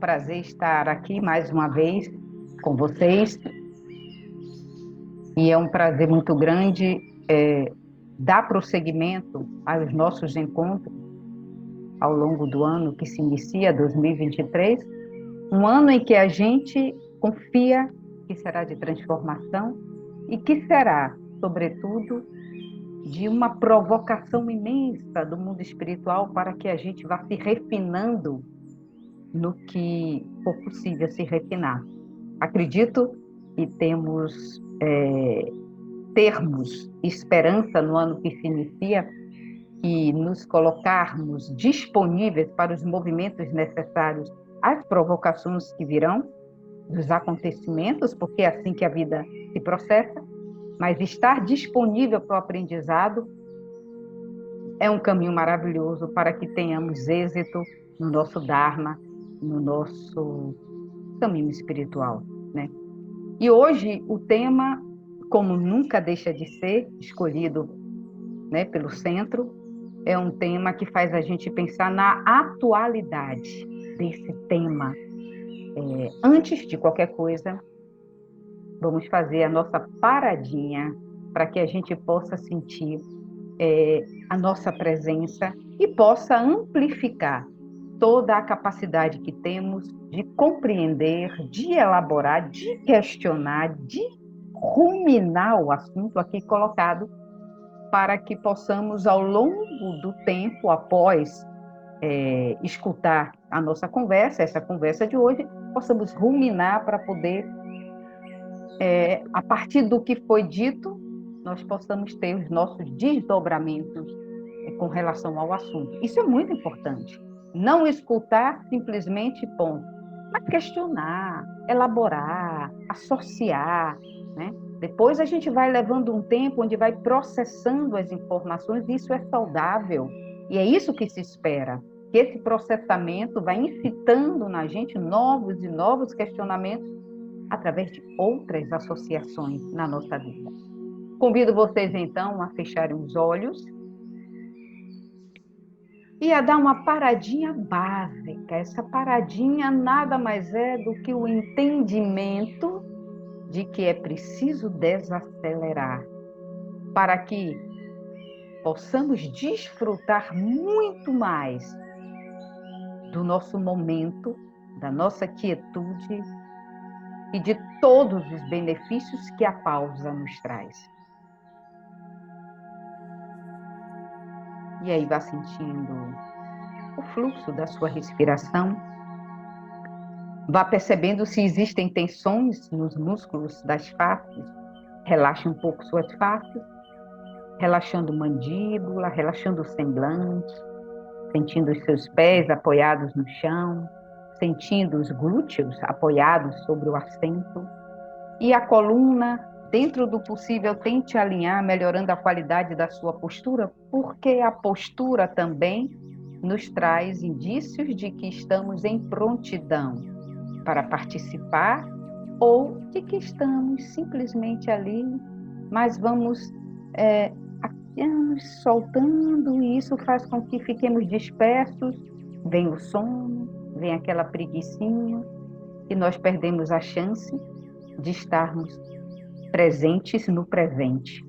prazer estar aqui mais uma vez com vocês. E é um prazer muito grande dar prosseguimento aos nossos encontros ao longo do ano que se inicia, 2023. Um ano em que a gente confia que será de transformação e que será, sobretudo, de uma provocação imensa do mundo espiritual para que a gente vá se refinando no que for possível se refinar. Acredito que termos esperança no ano que se inicia e nos colocarmos disponíveis para os movimentos necessários às provocações que virão, dos acontecimentos, porque é assim que a vida se processa, mas estar disponível para o aprendizado é um caminho maravilhoso para que tenhamos êxito no nosso Dharma, no nosso caminho espiritual, né? E hoje o tema, como nunca deixa de ser escolhido, né, pelo centro, é um tema que faz a gente pensar na atualidade desse tema. Antes de qualquer coisa, vamos fazer a nossa paradinha para que a gente possa sentir a nossa presença e possa amplificar toda a capacidade que temos de compreender, de elaborar, de questionar, de ruminar o assunto aqui colocado, para que possamos, ao longo do tempo, após escutar a nossa conversa, essa conversa de hoje, possamos ruminar para poder, a partir do que foi dito, nós possamos ter os nossos desdobramentos com relação ao assunto. Isso é muito importante. Não escutar simplesmente ponto, mas questionar, elaborar, associar, né? Depois a gente vai levando um tempo onde vai processando as informações, e isso é saudável. E é isso que se espera, que esse processamento vai incitando na gente novos e novos questionamentos através de outras associações na nossa vida. Convido vocês, então, a fecharem os olhos e a dar uma paradinha básica. Essa paradinha nada mais é do que o entendimento de que é preciso desacelerar para que possamos desfrutar muito mais do nosso momento, da nossa quietude e de todos os benefícios que a pausa nos traz. E aí vá sentindo o fluxo da sua respiração. Vá percebendo se existem tensões nos músculos das faces. Relaxe um pouco suas faces, relaxando mandíbula, relaxando o semblante, sentindo os seus pés apoiados no chão, sentindo os glúteos apoiados sobre o assento. E a coluna, dentro do possível, tente alinhar, melhorando a qualidade da sua postura, porque a postura também nos traz indícios de que estamos em prontidão para participar ou de que estamos simplesmente ali, mas vamos soltando, e isso faz com que fiquemos dispersos, vem o sono, vem aquela preguicinha, e nós perdemos a chance de estarmos presentes no presente.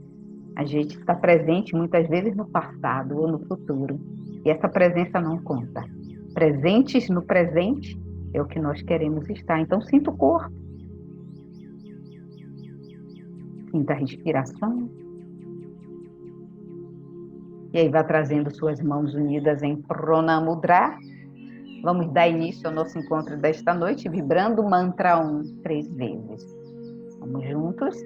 A gente está presente muitas vezes no passado ou no futuro, e essa presença não conta. Presentes no presente é o que nós queremos estar. Então, sinta o corpo, sinta a respiração, e aí vá trazendo suas mãos unidas em Pranamudra. Vamos dar início ao nosso encontro desta noite, vibrando o mantra 1 3 vezes. Vamos juntos.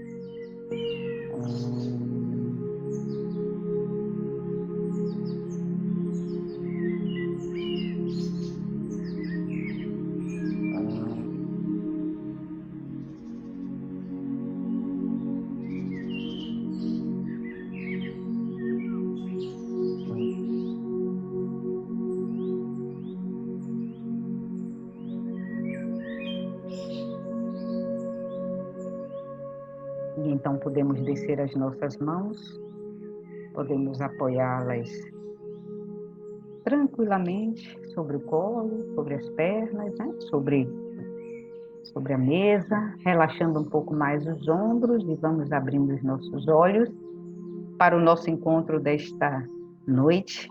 E então podemos descer as nossas mãos, podemos apoiá-las tranquilamente sobre o colo, sobre as pernas, né? Sobre a mesa, relaxando um pouco mais os ombros e vamos abrindo os nossos olhos para o nosso encontro desta noite.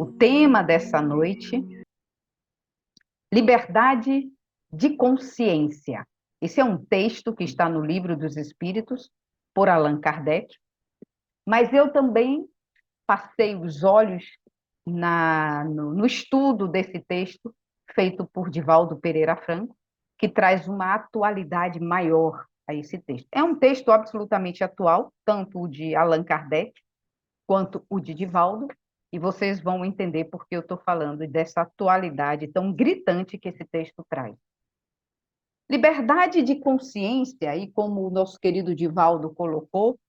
O tema dessa noite: liberdade de consciência. Esse é um texto que está no Livro dos Espíritos, por Allan Kardec, mas eu também passei os olhos no estudo desse texto, feito por Divaldo Pereira Franco, que traz uma atualidade maior a esse texto. É um texto absolutamente atual, tanto o de Allan Kardec quanto o de Divaldo, e vocês vão entender por que eu estou falando dessa atualidade tão gritante que esse texto traz. Liberdade de consciência, e como o nosso querido Divaldo colocou,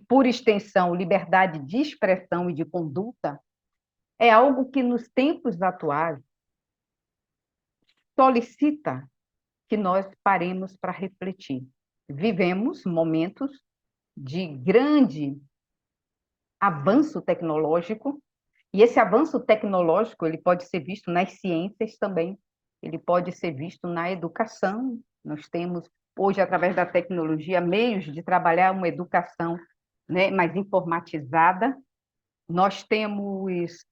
por extensão, liberdade de expressão e de conduta, é algo que nos tempos atuais solicita que nós paremos para refletir. Vivemos momentos de grande avanço tecnológico, e esse avanço tecnológico ele pode ser visto nas ciências também, ele pode ser visto na educação. Nós temos hoje, através da tecnologia, meios de trabalhar uma educação, né, mais informatizada. Nós temos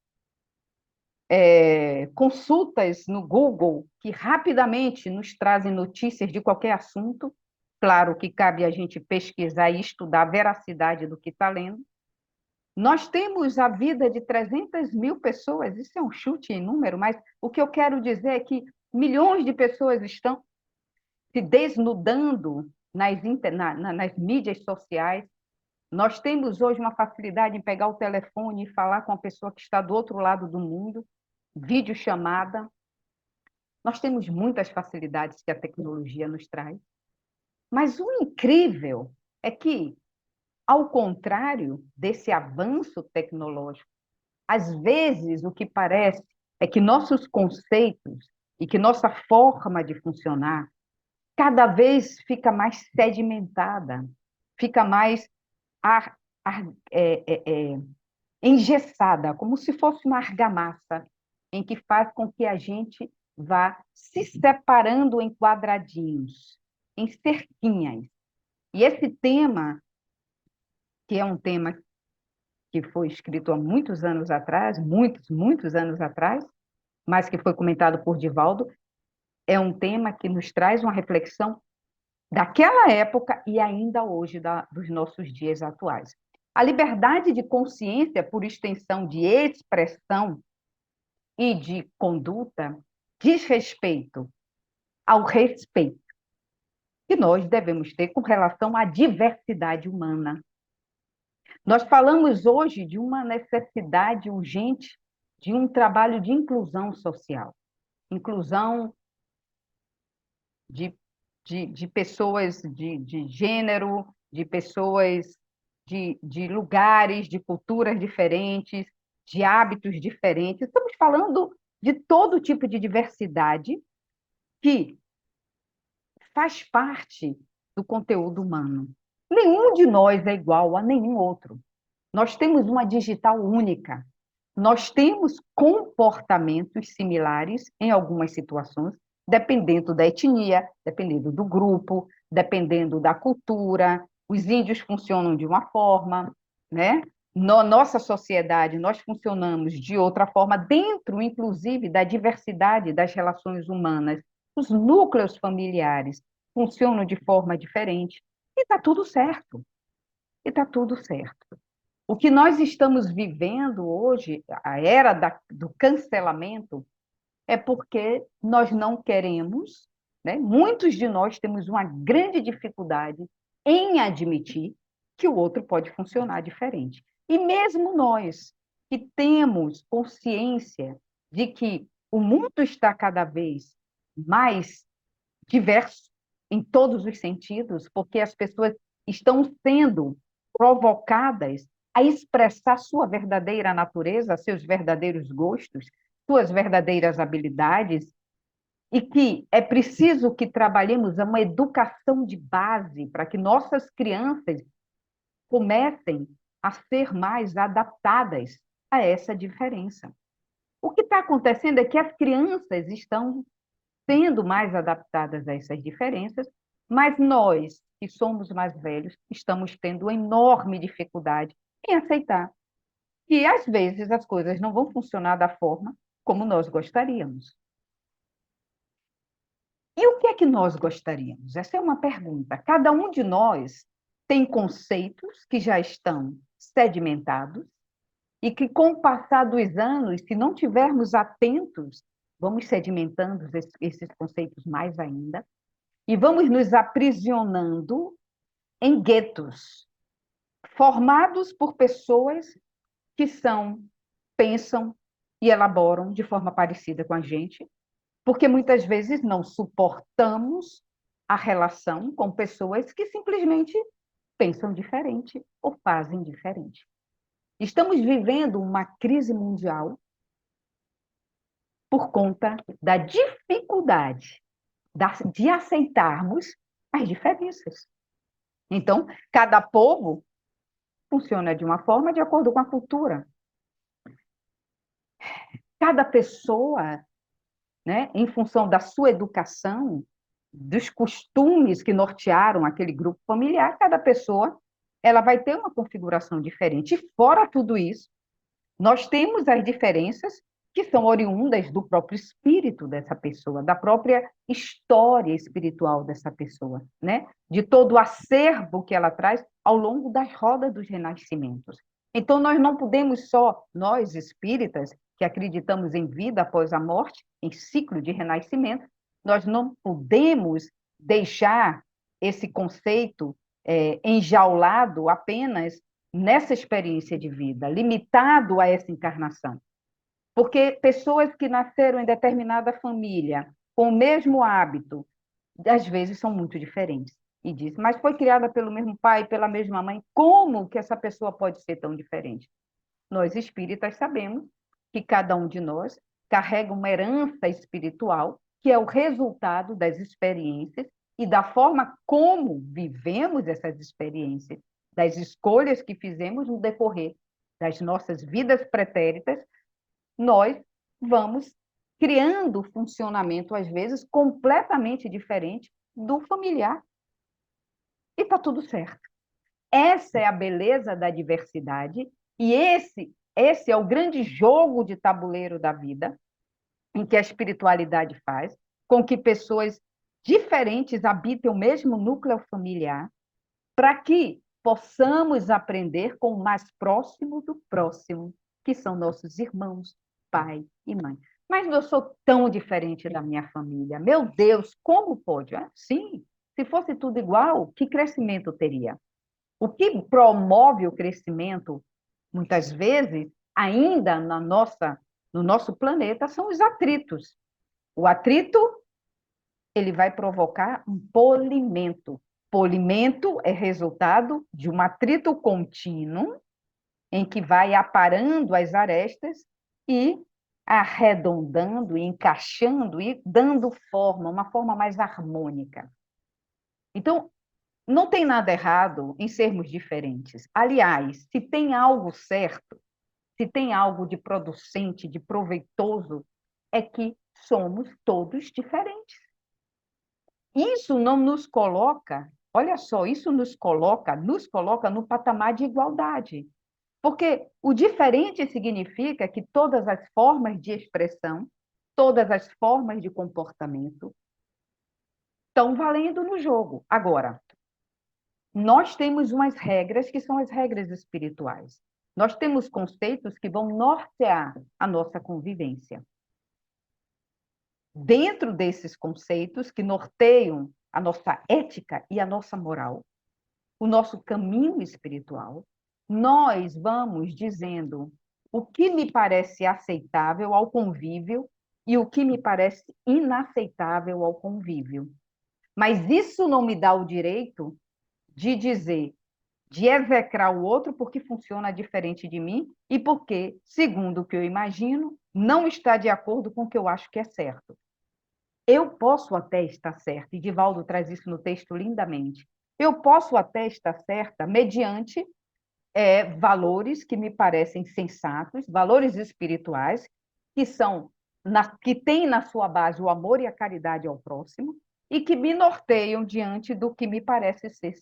consultas no Google que rapidamente nos trazem notícias de qualquer assunto. Claro que cabe a gente pesquisar e estudar a veracidade do que está lendo. Nós temos a vida de 300 mil pessoas, isso é um chute em número, mas o que eu quero dizer é que milhões de pessoas estão se desnudando nas mídias sociais. Nós temos hoje uma facilidade em pegar o telefone e falar com a pessoa que está do outro lado do mundo, videochamada. Nós temos muitas facilidades que a tecnologia nos traz, mas o incrível é que, ao contrário desse avanço tecnológico, às vezes o que parece é que nossos conceitos e que nossa forma de funcionar cada vez fica mais sedimentada, fica mais ar, ar, é, é, é, engessada, como se fosse uma argamassa, em que faz com que a gente vá se separando em quadradinhos, em cerquinhas. E esse tema, que é um tema que foi escrito há muitos anos atrás, muitos anos atrás, mas que foi comentado por Divaldo, é um tema que nos traz uma reflexão daquela época e ainda hoje dos nossos dias atuais. A liberdade de consciência, por extensão de expressão e de conduta, diz respeito ao respeito que nós devemos ter com relação à diversidade humana. Nós falamos hoje de uma necessidade urgente de um trabalho de inclusão social, inclusão de pessoas de gênero, de pessoas de lugares, de culturas diferentes, de hábitos diferentes. Estamos falando de todo tipo de diversidade que faz parte do conteúdo humano. Nenhum de nós é igual a nenhum outro. Nós temos uma digital única. Nós temos comportamentos similares em algumas situações, dependendo da etnia, dependendo do grupo, dependendo da cultura. Os índios funcionam de uma forma, né? Na nossa sociedade, nós funcionamos de outra forma, dentro, inclusive, da diversidade das relações humanas. Os núcleos familiares funcionam de forma diferente. E está tudo certo. E está tudo certo. O que nós estamos vivendo hoje, a era do cancelamento, é porque nós não queremos, né? Muitos de nós temos uma grande dificuldade em admitir que o outro pode funcionar diferente. E mesmo nós que temos consciência de que o mundo está cada vez mais diverso em todos os sentidos, porque as pessoas estão sendo provocadas a expressar sua verdadeira natureza, seus verdadeiros gostos, suas verdadeiras habilidades, e que é preciso que trabalhemos uma educação de base para que nossas crianças comecem a ser mais adaptadas a essa diferença. O que está acontecendo é que as crianças estão sendo mais adaptadas a essas diferenças, mas nós, que somos mais velhos, estamos tendo enorme dificuldade em aceitar que, às vezes, as coisas não vão funcionar da forma como nós gostaríamos. E o que é que nós gostaríamos? Essa é uma pergunta. Cada um de nós tem conceitos que já estão sedimentados e que, com o passar dos anos, se não tivermos atentos, vamos sedimentando esses conceitos mais ainda e vamos nos aprisionando em guetos, formados por pessoas que pensam e elaboram de forma parecida com a gente, porque muitas vezes não suportamos a relação com pessoas que simplesmente pensam diferente ou fazem diferente. Estamos vivendo uma crise mundial por conta da dificuldade de aceitarmos as diferenças. Então, cada povo funciona de uma forma de acordo com a cultura. Cada pessoa, né, em função da sua educação, dos costumes que nortearam aquele grupo familiar, cada pessoa ela vai ter uma configuração diferente. E fora tudo isso, nós temos as diferenças que são oriundas do próprio espírito dessa pessoa, da própria história espiritual dessa pessoa, né? De todo o acervo que ela traz ao longo das rodas dos renascimentos. Então, nós não podemos só, nós espíritas, que acreditamos em vida após a morte, em ciclo de renascimento, nós não podemos deixar esse conceito enjaulado apenas nessa experiência de vida, limitado a essa encarnação. Porque pessoas que nasceram em determinada família, com o mesmo hábito, às vezes são muito diferentes. E diz, mas foi criada pelo mesmo pai, pela mesma mãe, como que essa pessoa pode ser tão diferente? Nós espíritas sabemos que cada um de nós carrega uma herança espiritual, que é o resultado das experiências e da forma como vivemos essas experiências, das escolhas que fizemos no decorrer das nossas vidas pretéritas, nós vamos criando funcionamento, às vezes, completamente diferente do familiar. E está tudo certo. Essa é a beleza da diversidade e esse é o grande jogo de tabuleiro da vida, em que a espiritualidade faz, com que pessoas diferentes habitem o mesmo núcleo familiar, para que possamos aprender com o mais próximo do próximo, que são nossos irmãos, pai e mãe. Mas eu sou tão diferente da minha família. Meu Deus, como pode? Sim, se fosse tudo igual, que crescimento teria? O que promove o crescimento, muitas vezes, ainda no nosso planeta, são os atritos. O atrito, ele vai provocar um polimento. Polimento é resultado de um atrito contínuo, em que vai aparando as arestas e arredondando, encaixando e dando forma, uma forma mais harmônica. Então, não tem nada errado em sermos diferentes. Aliás, se tem algo certo, se tem algo de producente, de proveitoso, é que somos todos diferentes. Isso não nos coloca, olha só, isso nos coloca no patamar de igualdade. Porque o diferente significa que todas as formas de expressão, todas as formas de comportamento estão valendo no jogo. Agora, nós temos umas regras que são as regras espirituais. Nós temos conceitos que vão nortear a nossa convivência. Dentro desses conceitos que norteiam a nossa ética e a nossa moral, o nosso caminho espiritual, nós vamos dizendo o que me parece aceitável ao convívio e o que me parece inaceitável ao convívio. Mas isso não me dá o direito de dizer, de execrar o outro porque funciona diferente de mim e porque, segundo o que eu imagino, não está de acordo com o que eu acho que é certo. Eu posso até estar certa, e Divaldo traz isso no texto lindamente, eu posso até estar certa mediante valores que me parecem sensatos, valores espirituais, que têm na sua base o amor e a caridade ao próximo e que me norteiam diante do que me parece ser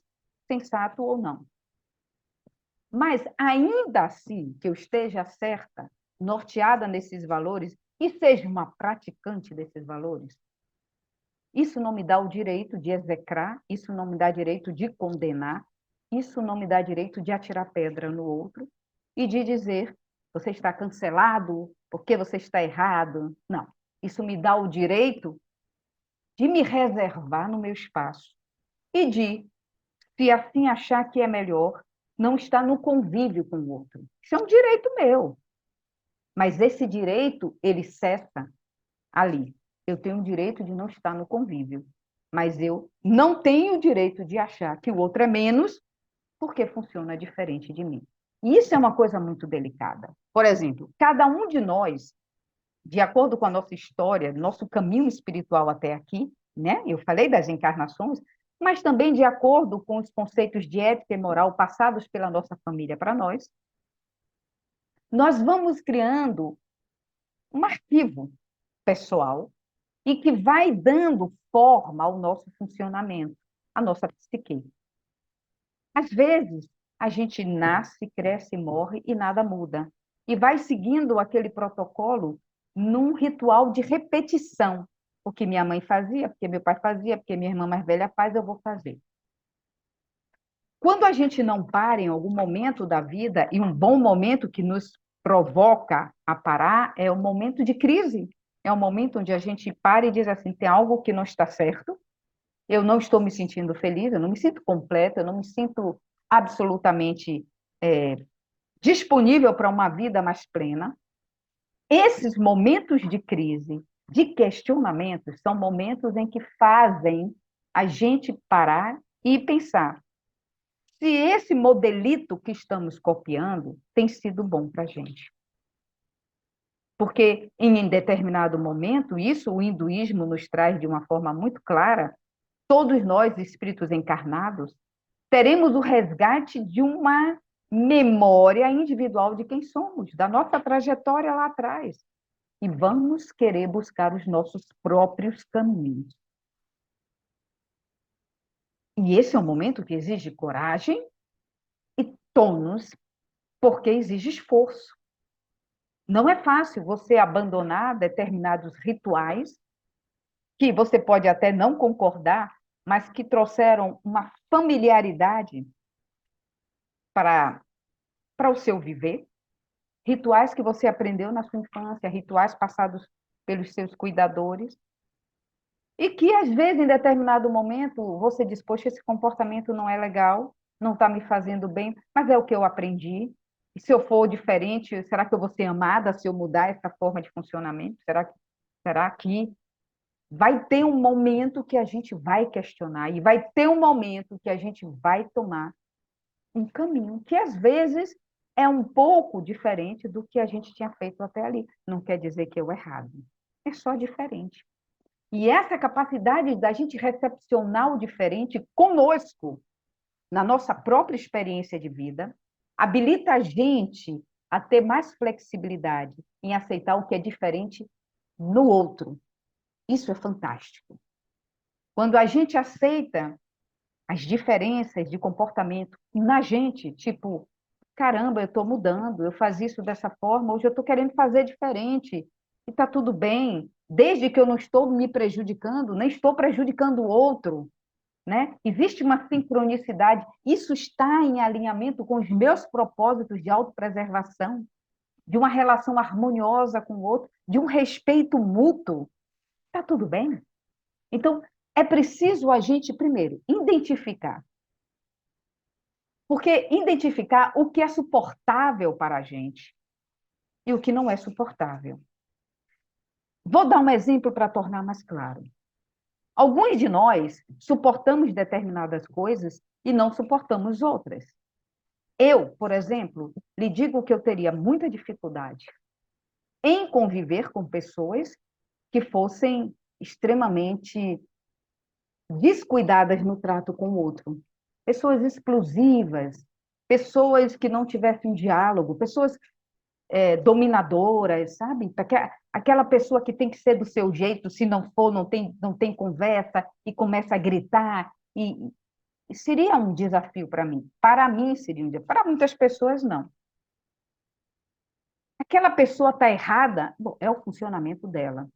sensato ou não. Mas, ainda assim, que eu esteja certa, norteada nesses valores, e seja uma praticante desses valores, isso não me dá o direito de execrar, isso não me dá direito de condenar, isso não me dá direito de atirar pedra no outro e de dizer, você está cancelado, porque você está errado. Não, isso me dá o direito de me reservar no meu espaço e de, se assim achar que é melhor, não estar no convívio com o outro. Isso é um direito meu. Mas esse direito, ele cessa ali. Eu tenho o direito de não estar no convívio, mas eu não tenho o direito de achar que o outro é menos porque funciona diferente de mim. E isso é uma coisa muito delicada. Por exemplo, cada um de nós, de acordo com a nossa história, nosso caminho espiritual até aqui, né? Eu falei das encarnações, mas também de acordo com os conceitos de ética e moral passados pela nossa família para nós vamos criando um arquivo pessoal e que vai dando forma ao nosso funcionamento, à nossa psique. Às vezes, a gente nasce, cresce, morre e nada muda. E vai seguindo aquele protocolo num ritual de repetição. O que minha mãe fazia, porque meu pai fazia, porque minha irmã mais velha faz, eu vou fazer. Quando a gente não para em algum momento da vida, e um bom momento que nos provoca a parar, é o momento de crise. É o momento onde a gente para e diz assim, tem algo que não está certo, eu não estou me sentindo feliz, eu não me sinto completa, eu não me sinto absolutamente disponível para uma vida mais plena. Esses momentos de crise, de questionamentos, são momentos em que fazem a gente parar e pensar se esse modelito que estamos copiando tem sido bom para a gente. Porque, em determinado momento, isso o hinduísmo nos traz de uma forma muito clara, todos nós, espíritos encarnados, teremos o resgate de uma memória individual de quem somos, da nossa trajetória lá atrás. E vamos querer buscar os nossos próprios caminhos. E esse é um momento que exige coragem e tônus, porque exige esforço. Não é fácil você abandonar determinados rituais, que você pode até não concordar, mas que trouxeram uma familiaridade para o seu viver, rituais que você aprendeu na sua infância, rituais passados pelos seus cuidadores, e que, às vezes, em determinado momento, você diz, poxa, esse comportamento não é legal, não está me fazendo bem, mas é o que eu aprendi. E se eu for diferente, será que eu vou ser amada se eu mudar essa forma de funcionamento? Será que vai ter um momento que a gente vai questionar e vai ter um momento que a gente vai tomar um caminho que, às vezes, é um pouco diferente do que a gente tinha feito até ali. Não quer dizer que é o errado, é só diferente. E essa capacidade da gente recepcionar o diferente conosco, na nossa própria experiência de vida, habilita a gente a ter mais flexibilidade em aceitar o que é diferente no outro. Isso é fantástico. Quando a gente aceita as diferenças de comportamento na gente, tipo, caramba, eu estou mudando, eu fazia isso dessa forma, hoje eu estou querendo fazer diferente, e está tudo bem, desde que eu não estou me prejudicando, nem estou prejudicando o outro, né? Existe uma sincronicidade, isso está em alinhamento com os meus propósitos de autopreservação, de uma relação harmoniosa com o outro, de um respeito mútuo, está tudo bem? Então, é preciso a gente, primeiro, identificar. Porque identificar o que é suportável para a gente e o que não é suportável. Vou dar um exemplo para tornar mais claro. Alguns de nós suportamos determinadas coisas e não suportamos outras. Eu, por exemplo, lhe digo que eu teria muita dificuldade em conviver com pessoas que fossem extremamente descuidadas no trato com o outro. Pessoas explosivas, pessoas que não tivessem diálogo, pessoas dominadoras, sabe? Aquela pessoa que tem que ser do seu jeito, se não for, não tem conversa, e começa a gritar. E seria um desafio para mim. Para mim seria um desafio. Para muitas pessoas, não. Aquela pessoa está errada, bom, é o funcionamento dela.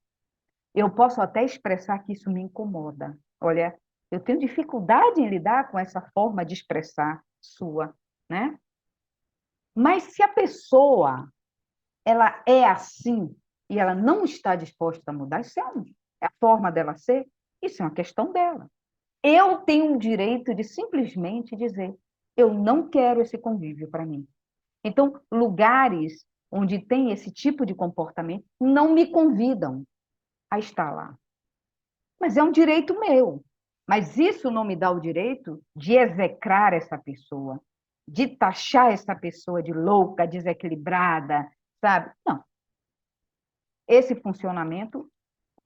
Eu posso até expressar que isso me incomoda. Olha, eu tenho dificuldade em lidar com essa forma de expressar sua, né? Mas se a pessoa ela é assim e ela não está disposta a mudar, é a forma dela ser, isso é uma questão dela. Eu tenho o direito de simplesmente dizer, eu não quero esse convívio para mim. Então, lugares onde tem esse tipo de comportamento não me convidam a estar lá. Mas é um direito meu. Mas isso não me dá o direito de execrar essa pessoa, de taxar essa pessoa de louca, desequilibrada, sabe? Não. Esse funcionamento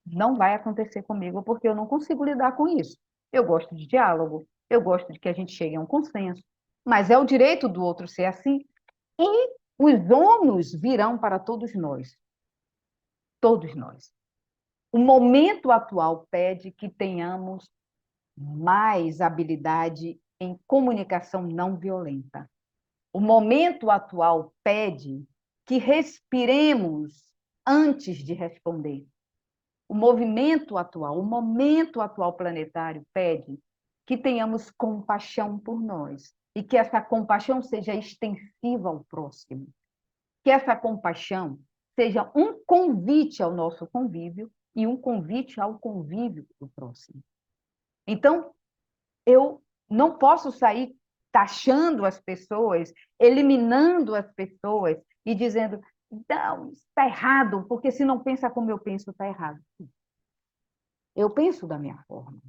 não vai acontecer comigo porque eu não consigo lidar com isso. Eu gosto de diálogo, eu gosto de que a gente chegue a um consenso, mas é o direito do outro ser assim e os ônus virão para todos nós. Todos nós. O momento atual pede que tenhamos mais habilidade em comunicação não violenta. O momento atual pede que respiremos antes de responder. O momento atual planetário pede que tenhamos compaixão por nós e que essa compaixão seja extensiva ao próximo. Que essa compaixão seja um convite ao nosso convívio e um convite ao convívio do próximo. Então, eu não posso sair taxando as pessoas, eliminando as pessoas e dizendo, não, está errado, porque se não pensa como eu penso, está errado. Eu penso da minha forma.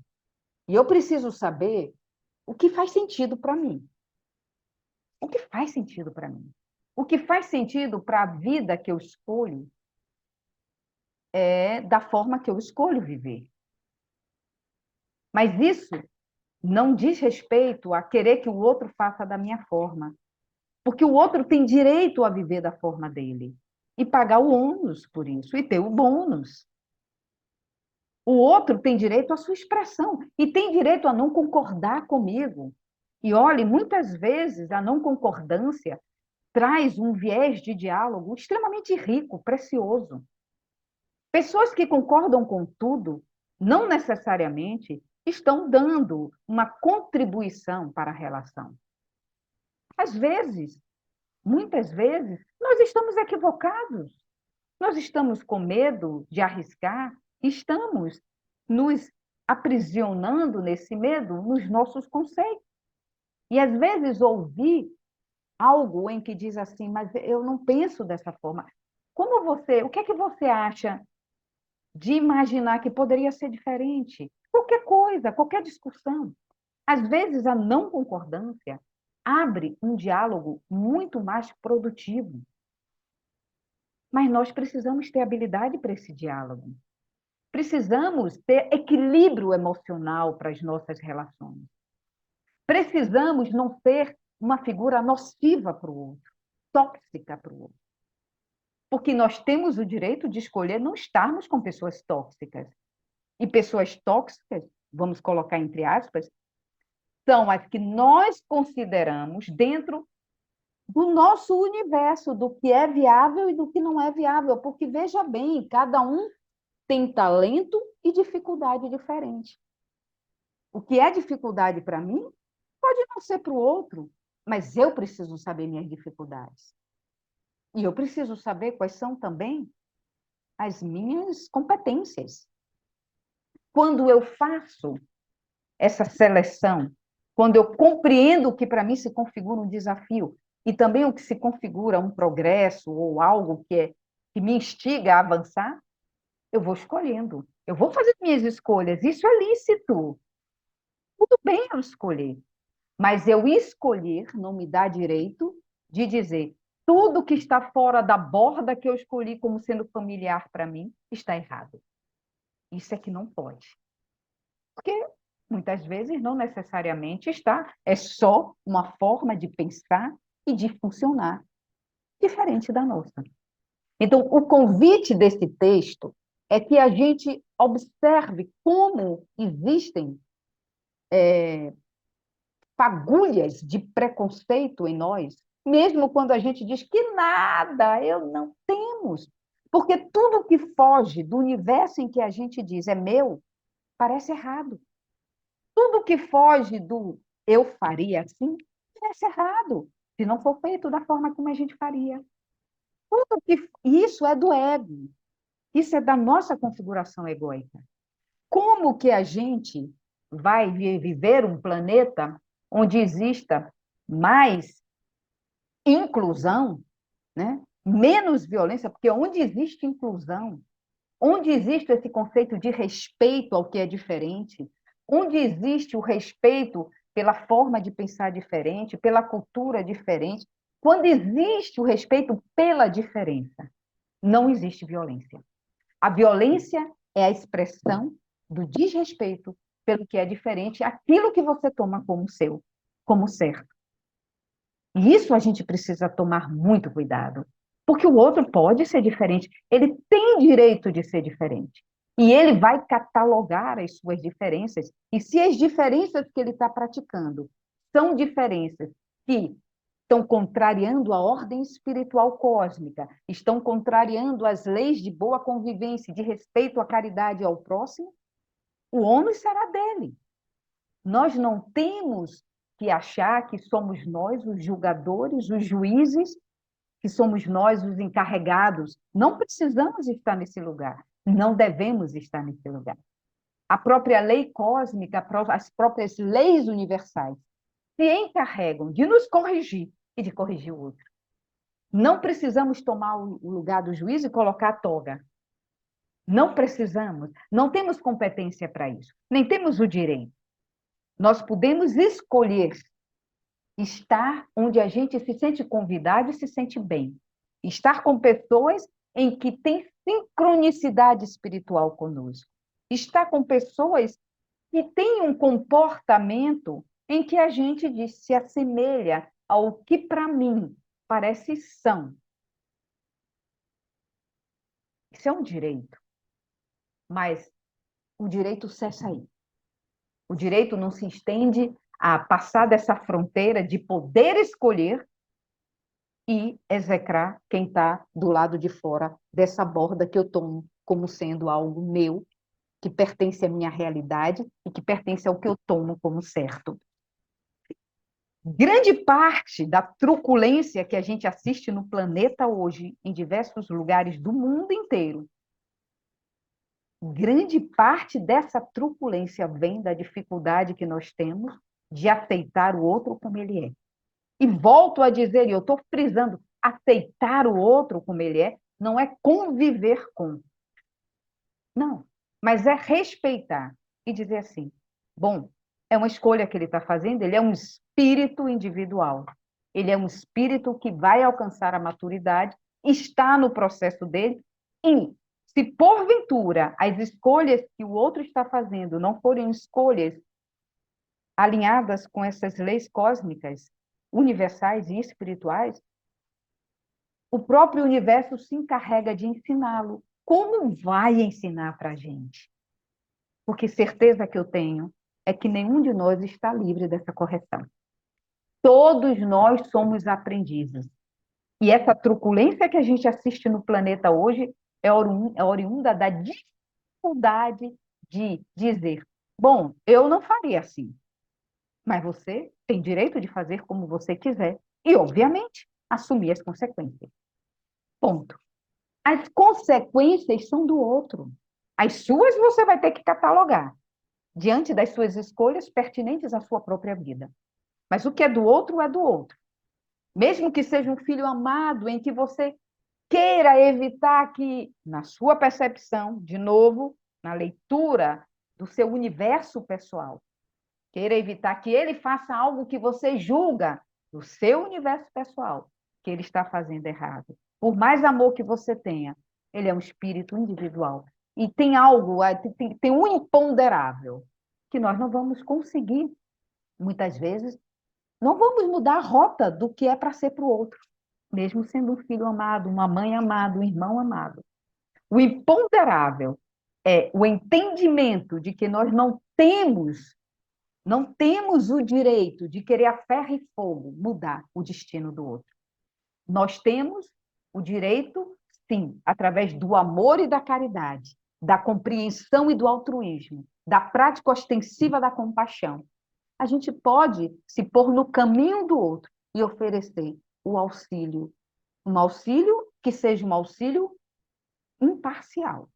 E eu preciso saber o que faz sentido para mim. O que faz sentido para mim? O que faz sentido para a vida que eu escolho é da forma que eu escolho viver. Mas isso não diz respeito a querer que o outro faça da minha forma. Porque o outro tem direito a viver da forma dele. E pagar o ônus por isso, e ter o bônus. O outro tem direito à sua expressão e tem direito a não concordar comigo. E olhe, muitas vezes a não concordância traz um viés de diálogo extremamente rico, precioso. Pessoas que concordam com tudo, não necessariamente estão dando uma contribuição para a relação. Às vezes, muitas vezes, nós estamos equivocados. Nós estamos com medo de arriscar, estamos nos aprisionando nesse medo nos nossos conceitos. E às vezes ouvir algo em que diz assim, mas eu não penso dessa forma. O que é que você acha de imaginar que poderia ser diferente? Qualquer coisa, qualquer discussão. Às vezes a não concordância abre um diálogo muito mais produtivo. Mas nós precisamos ter habilidade para esse diálogo. Precisamos ter equilíbrio emocional para as nossas relações. Precisamos não ser uma figura nociva para o outro, tóxica para o outro. Porque nós temos o direito de escolher não estarmos com pessoas tóxicas. E pessoas tóxicas, vamos colocar entre aspas, são as que nós consideramos dentro do nosso universo, do que é viável e do que não é viável. Porque, veja bem, cada um tem talento e dificuldade diferente. O que é dificuldade para mim pode não ser para o outro, mas eu preciso saber minhas dificuldades. E eu preciso saber quais são também as minhas competências. Quando eu faço essa seleção, quando eu compreendo o que para mim se configura um desafio e também o que se configura um progresso ou algo que me instiga a avançar, eu vou escolhendo. Eu vou fazer minhas escolhas. Isso é lícito. Tudo bem eu escolher. Mas eu escolher não me dá direito de dizer tudo que está fora da borda que eu escolhi como sendo familiar para mim está errado. Isso é que não pode. Porque muitas vezes não necessariamente está, é só uma forma de pensar e de funcionar. diferente da nossa. Então, o convite desse texto é que a gente observe como existem fagulhas de preconceito em nós, mesmo quando a gente diz que nada, eu não temos. Porque tudo que foge do universo em que a gente diz é meu, parece errado. Tudo que foge do eu faria assim, parece errado, se não for feito da forma como a gente faria. Tudo que isso é do ego, isso é da nossa configuração egóica. Como que a gente vai viver um planeta onde exista mais inclusão, né? Menos violência, porque onde existe inclusão, onde existe esse conceito de respeito ao que é diferente, onde existe o respeito pela forma de pensar diferente, pela cultura diferente, quando existe o respeito pela diferença, não existe violência. A violência é a expressão do desrespeito pelo que é diferente, aquilo que você toma como seu, como certo. E isso a gente precisa tomar muito cuidado, porque o outro pode ser diferente, ele tem direito de ser diferente. E ele vai catalogar as suas diferenças, e se as diferenças que ele está praticando são diferenças que estão contrariando a ordem espiritual cósmica, estão contrariando as leis de boa convivência, de respeito à caridade ao próximo, o ônus será dele. Nós não temos que achar que somos nós os julgadores, os juízes, que somos nós os encarregados. Não precisamos estar nesse lugar. Não devemos estar nesse lugar. A própria lei cósmica, as próprias leis universais se encarregam de nos corrigir e de corrigir o outro. Não precisamos tomar o lugar do juiz e colocar a toga. Não precisamos, não temos competência para isso, nem temos o direito. Nós podemos escolher estar onde a gente se sente convidado e se sente bem. Estar com pessoas em que tem sincronicidade espiritual conosco. Estar com pessoas que têm um comportamento em que a gente diz, se assemelha ao que, para mim, parece são. Isso é um direito. Mas o direito cessa aí. O direito não se estende a passar dessa fronteira de poder escolher e execrar quem está do lado de fora dessa borda que eu tomo como sendo algo meu, que pertence à minha realidade e que pertence ao que eu tomo como certo. Grande parte da truculência que a gente assiste no planeta hoje, em diversos lugares do mundo inteiro, grande parte dessa truculência vem da dificuldade que nós temos de aceitar o outro como ele é. E volto a dizer, e eu estou frisando, aceitar o outro como ele é, não é conviver com. Não, mas é respeitar e dizer assim, bom, é uma escolha que ele está fazendo, ele é um espírito individual. Ele é um espírito que vai alcançar a maturidade, está no processo dele, e se porventura as escolhas que o outro está fazendo não forem escolhas alinhadas com essas leis cósmicas, universais e espirituais, o próprio universo se encarrega de ensiná-lo. Como vai ensinar para a gente? Porque certeza que eu tenho é que nenhum de nós está livre dessa correção. Todos nós somos aprendizes. E essa truculência que a gente assiste no planeta hoje é oriunda da dificuldade de dizer, bom, eu não faria assim, mas você tem direito de fazer como você quiser e, obviamente, assumir as consequências. Ponto. As consequências são do outro. As suas você vai ter que catalogar diante das suas escolhas pertinentes à sua própria vida. Mas o que é do outro é do outro. Mesmo que seja um filho amado em que você queira evitar que, na sua percepção, de novo, na leitura do seu universo pessoal, queira evitar que ele faça algo que você julga do seu universo pessoal, que ele está fazendo errado. Por mais amor que você tenha, ele é um espírito individual. E tem algo, tem um imponderável, que nós não vamos conseguir, muitas vezes, não vamos mudar a rota do que é para ser para o outro. mesmo sendo um filho amado, uma mãe amada, um irmão amado. O imponderável é o entendimento de que nós não temos o direito de querer a ferro e fogo mudar o destino do outro. Nós temos o direito, sim, através do amor e da caridade, da compreensão e do altruísmo, da prática ostensiva da compaixão. A gente pode se pôr no caminho do outro e oferecer o auxílio, um auxílio que seja um auxílio imparcial,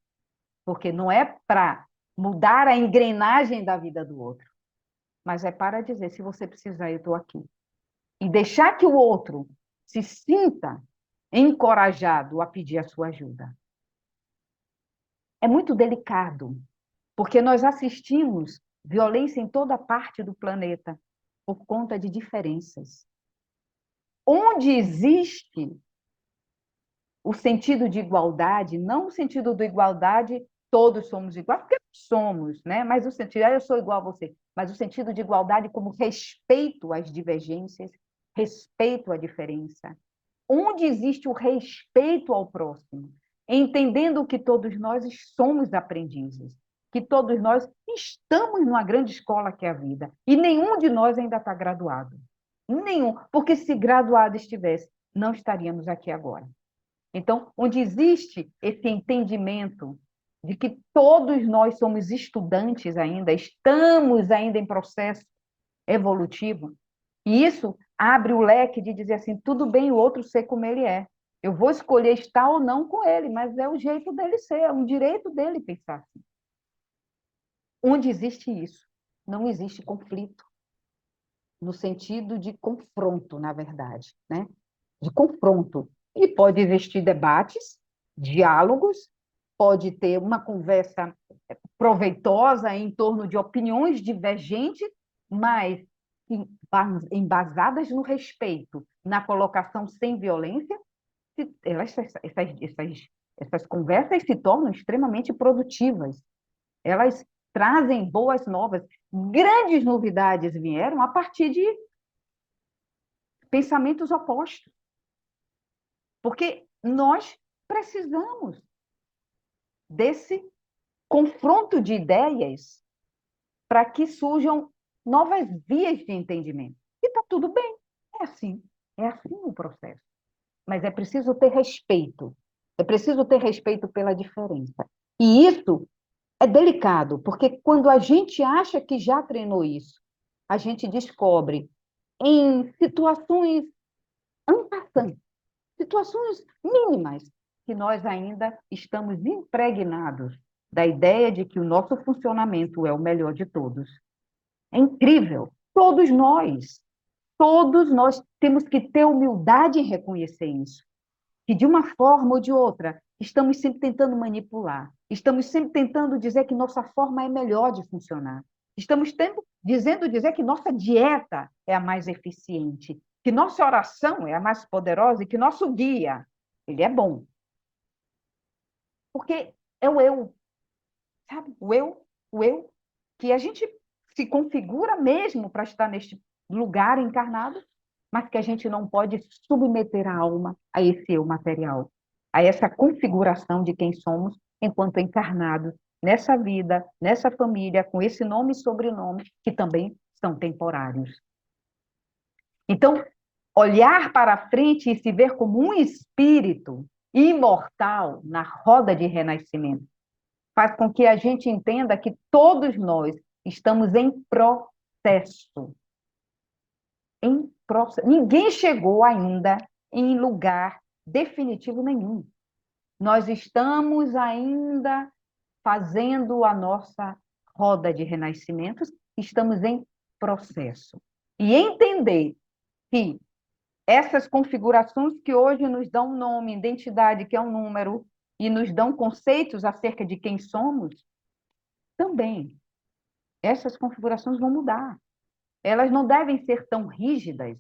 porque não é para mudar a engrenagem da vida do outro, mas é para dizer, se você precisar, eu estou aqui. E deixar que o outro se sinta encorajado a pedir a sua ajuda. É muito delicado, porque nós assistimos violência em toda parte do planeta por conta de diferenças. Onde existe o sentido de igualdade, não o sentido de igualdade, todos somos iguais, porque somos, né? Mas o sentido, eu sou igual a você, mas o sentido de igualdade como respeito às divergências, respeito à diferença. Onde existe o respeito ao próximo, entendendo que todos nós somos aprendizes, que todos nós estamos numa grande escola que é a vida, e nenhum de nós ainda está graduado. Nenhum, porque se graduado estivesse, não estaríamos aqui agora. Então, onde existe esse entendimento de que todos nós somos estudantes ainda, estamos ainda em processo evolutivo, e isso abre o leque de dizer assim, tudo bem o outro ser como ele é. Eu vou escolher estar ou não com ele, mas é o jeito dele ser, é um direito dele pensar assim. Onde existe isso, não existe conflito, no sentido de confronto, na verdade, né? De confronto. E pode existir debates, diálogos, pode ter uma conversa proveitosa em torno de opiniões divergentes, mas embasadas no respeito, na colocação sem violência, essas conversas se tornam extremamente produtivas. Elas trazem boas novas. Grandes novidades vieram a partir de pensamentos opostos. Porque nós precisamos desse confronto de ideias para que surjam novas vias de entendimento. E está tudo bem, é assim o processo. Mas é preciso ter respeito, é preciso ter respeito pela diferença. E isso é delicado, porque quando a gente acha que já treinou isso, a gente descobre em situações en passant, situações mínimas, que nós ainda estamos impregnados da ideia de que o nosso funcionamento é o melhor de todos. É incrível. Todos nós temos que ter humildade em reconhecer isso. Que de uma forma ou de outra, estamos sempre tentando manipular. Estamos sempre tentando dizer que nossa forma é melhor de funcionar. Estamos dizer que nossa dieta é a mais eficiente, que nossa oração é a mais poderosa e que nosso guia, ele é bom. Porque é o eu, sabe? O eu, que a gente se configura mesmo para estar neste lugar encarnado, mas que a gente não pode submeter a alma a esse eu material, a essa configuração de quem somos enquanto encarnados nessa vida, nessa família, com esse nome e sobrenome, que também são temporários. Então, olhar para frente e se ver como um espírito imortal na roda de renascimento faz com que a gente entenda que todos nós estamos em processo. Em processo. Ninguém chegou ainda em lugar definitivo nenhum. Nós estamos ainda fazendo a nossa roda de renascimentos, estamos em processo. E entender que essas configurações que hoje nos dão nome, identidade, que é um número, e nos dão conceitos acerca de quem somos, também essas configurações vão mudar. Elas não devem ser tão rígidas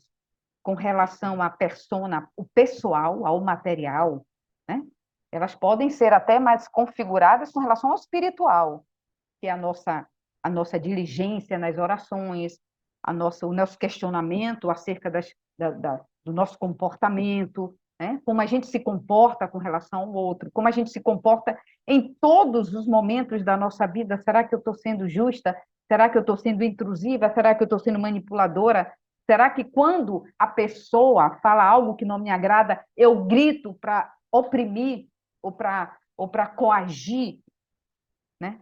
com relação à persona, o pessoal, ao material, né? Elas podem ser até mais configuradas com relação ao espiritual, que é a nossa diligência nas orações, o nosso questionamento acerca do nosso comportamento, né? Como a gente se comporta com relação ao outro, como a gente se comporta em todos os momentos da nossa vida. Será que eu estou sendo justa? Será que eu estou sendo intrusiva? Será que eu estou sendo manipuladora? Será que quando a pessoa fala algo que não me agrada, eu grito para oprimir ou para coagir, né?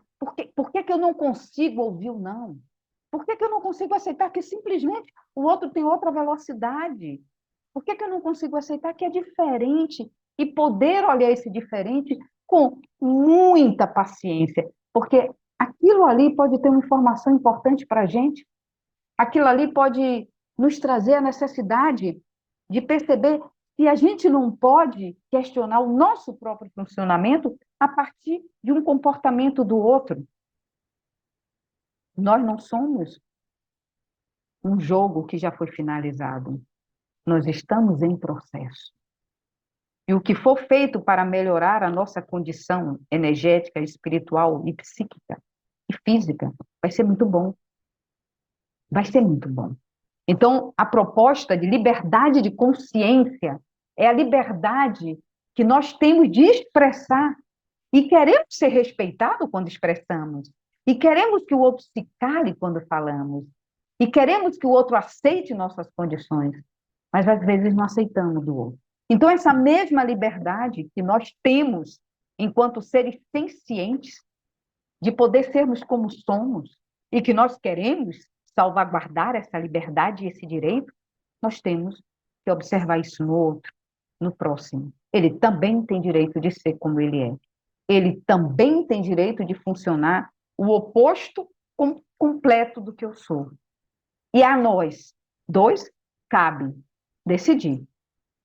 Por que que eu não consigo ouvir o não? Por que que eu não consigo aceitar que simplesmente o outro tem outra velocidade? Por que que eu não consigo aceitar que é diferente e poder olhar esse diferente com muita paciência? Porque aquilo ali pode ter uma informação importante para a gente, aquilo ali pode nos trazer a necessidade de perceber se a gente não pode questionar o nosso próprio funcionamento a partir de um comportamento do outro. Nós não somos um jogo que já foi finalizado. Nós estamos em processo. E o que for feito para melhorar a nossa condição energética, espiritual e psíquica e física vai ser muito bom. Vai ser muito bom. Então, a proposta de liberdade de consciência é a liberdade que nós temos de expressar e queremos ser respeitados quando expressamos. E queremos que o outro se cale quando falamos. E queremos que o outro aceite nossas condições. Mas às vezes não aceitamos do outro. Então, essa mesma liberdade que nós temos enquanto seres sencientes, de poder sermos como somos, e que nós queremos salvaguardar essa liberdade e esse direito, nós temos que observar isso no outro, no próximo. Ele também tem direito de ser como ele é. Ele também tem direito de funcionar o oposto completo do que eu sou. E a nós, dois, cabe decidir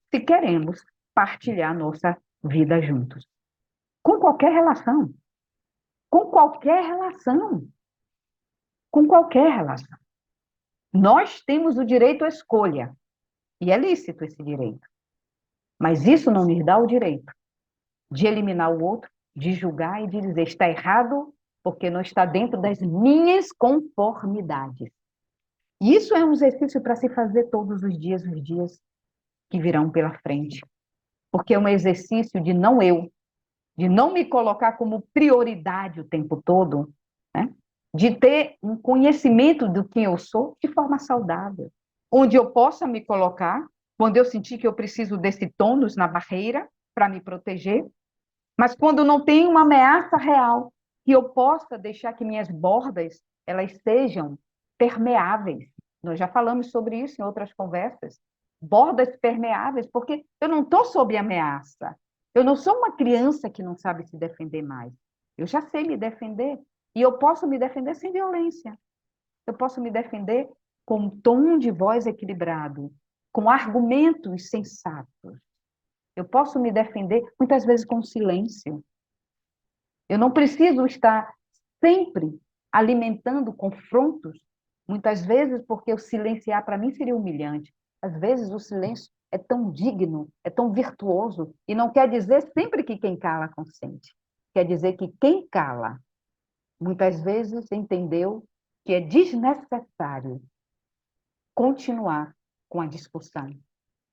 se queremos partilhar nossa vida juntos. Com qualquer relação. Com qualquer relação. Com qualquer relação. Nós temos o direito à escolha. E é lícito esse direito. Mas isso não nos dá o direito de eliminar o outro, de julgar e de dizer está errado porque não está dentro das minhas conformidades. E isso é um exercício para se fazer todos os dias que virão pela frente. Porque é um exercício de não eu, de não me colocar como prioridade o tempo todo, né? De ter um conhecimento do que eu sou de forma saudável, onde eu possa me colocar quando eu sentir que eu preciso desse tônus na barreira para me proteger, mas quando não tem uma ameaça real, que eu possa deixar que minhas bordas elas sejam permeáveis. Nós já falamos sobre isso em outras conversas. Bordas permeáveis, porque eu não estou sob ameaça. Eu não sou uma criança que não sabe se defender mais. Eu já sei me defender. E eu posso me defender sem violência. Eu posso me defender com um tom de voz equilibrado, com argumentos sensatos. Eu posso me defender, muitas vezes, com silêncio. Eu não preciso estar sempre alimentando confrontos, muitas vezes porque o silenciar para mim seria humilhante. Às vezes o silêncio é tão digno, é tão virtuoso, e não quer dizer sempre que quem cala consente. Quer dizer que quem cala, muitas vezes entendeu que é desnecessário continuar com a discussão,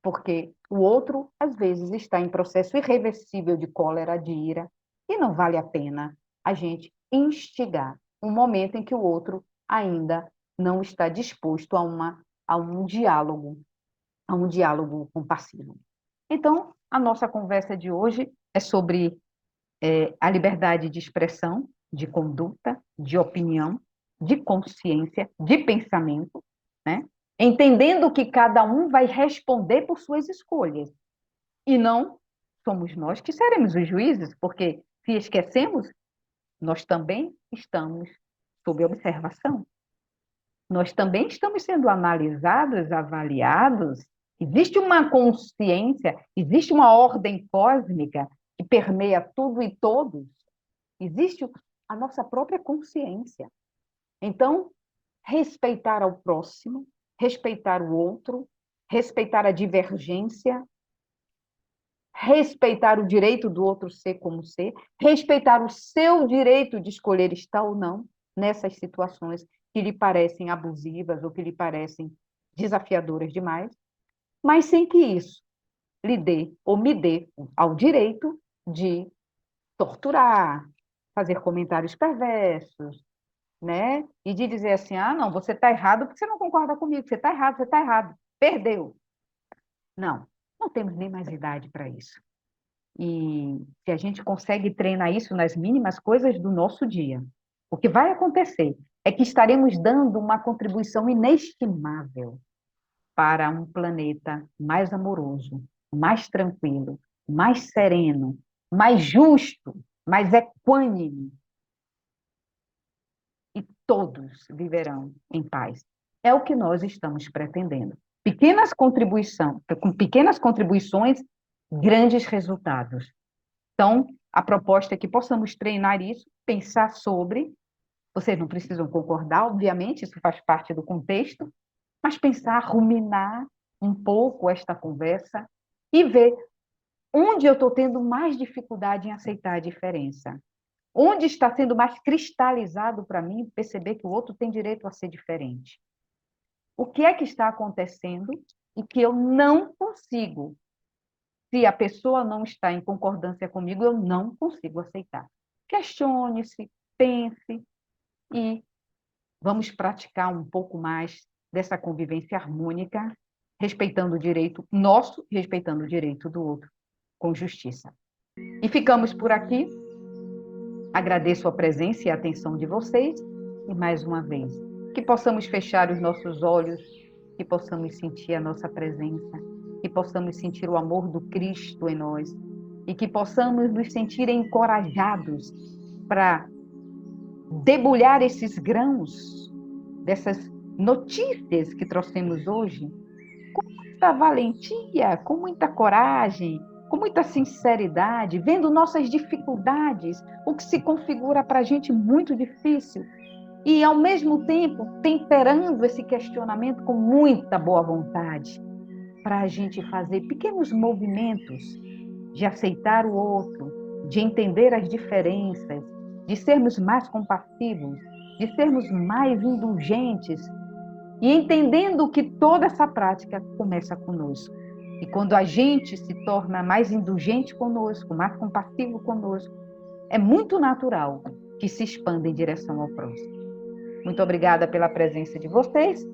porque o outro, às vezes, está em processo irreversível de cólera, de ira, e não vale a pena a gente instigar um momento em que o outro ainda não está disposto a um diálogo compassivo. Então, a nossa conversa de hoje é sobre a liberdade de expressão, de conduta, de opinião, de consciência, de pensamento, né? Entendendo que cada um vai responder por suas escolhas. E não somos nós que seremos os juízes, porque se esquecemos, nós também estamos sob observação. Nós também estamos sendo analisados, avaliados. Existe uma consciência, existe uma ordem cósmica que permeia tudo e todos. Existe a nossa própria consciência. Então, respeitar ao próximo, respeitar o outro, respeitar a divergência, respeitar o direito do outro ser como ser, respeitar o seu direito de escolher estar ou não nessas situações que lhe parecem abusivas ou que lhe parecem desafiadoras demais, mas sem que isso lhe dê ou me dê ao direito de torturar, fazer comentários perversos, né? E de dizer assim, ah, não, você está errado porque você não concorda comigo, você está errado, perdeu. Não, não temos nem mais idade para isso. E se a gente consegue treinar isso nas mínimas coisas do nosso dia, o que vai acontecer é que estaremos dando uma contribuição inestimável para um planeta mais amoroso, mais tranquilo, mais sereno, mais justo, mais equânime, e todos viverão em paz. É o que nós estamos pretendendo. Com pequenas contribuições, grandes resultados. Então, a proposta é que possamos treinar isso, pensar sobre. Vocês não precisam concordar, obviamente, isso faz parte do contexto, mas pensar, ruminar um pouco esta conversa e ver onde eu estou tendo mais dificuldade em aceitar a diferença. Onde está sendo mais cristalizado para mim perceber que o outro tem direito a ser diferente. O que é que está acontecendo e que eu não consigo? Se a pessoa não está em concordância comigo, eu não consigo aceitar. Questione-se, pense e vamos praticar um pouco mais dessa convivência harmônica, respeitando o direito nosso, respeitando o direito do outro, com justiça. E ficamos por aqui. Agradeço a presença e a atenção de vocês e mais uma vez, que possamos fechar os nossos olhos, que possamos sentir a nossa presença, que possamos sentir o amor do Cristo em nós e que possamos nos sentir encorajados para debulhar esses grãos dessas notícias que trouxemos hoje com muita valentia, com muita coragem, com muita sinceridade, vendo nossas dificuldades, o que se configura para a gente muito difícil, e, ao mesmo tempo, temperando esse questionamento com muita boa vontade, para a gente fazer pequenos movimentos de aceitar o outro, de entender as diferenças, de sermos mais compassivos, de sermos mais indulgentes, e entendendo que toda essa prática começa conosco. E quando a gente se torna mais indulgente conosco, mais compassivo conosco, é muito natural que se expanda em direção ao próximo. Muito obrigada pela presença de vocês,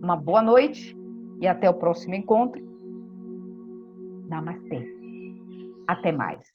uma boa noite e até o próximo encontro. Namastê. Até mais.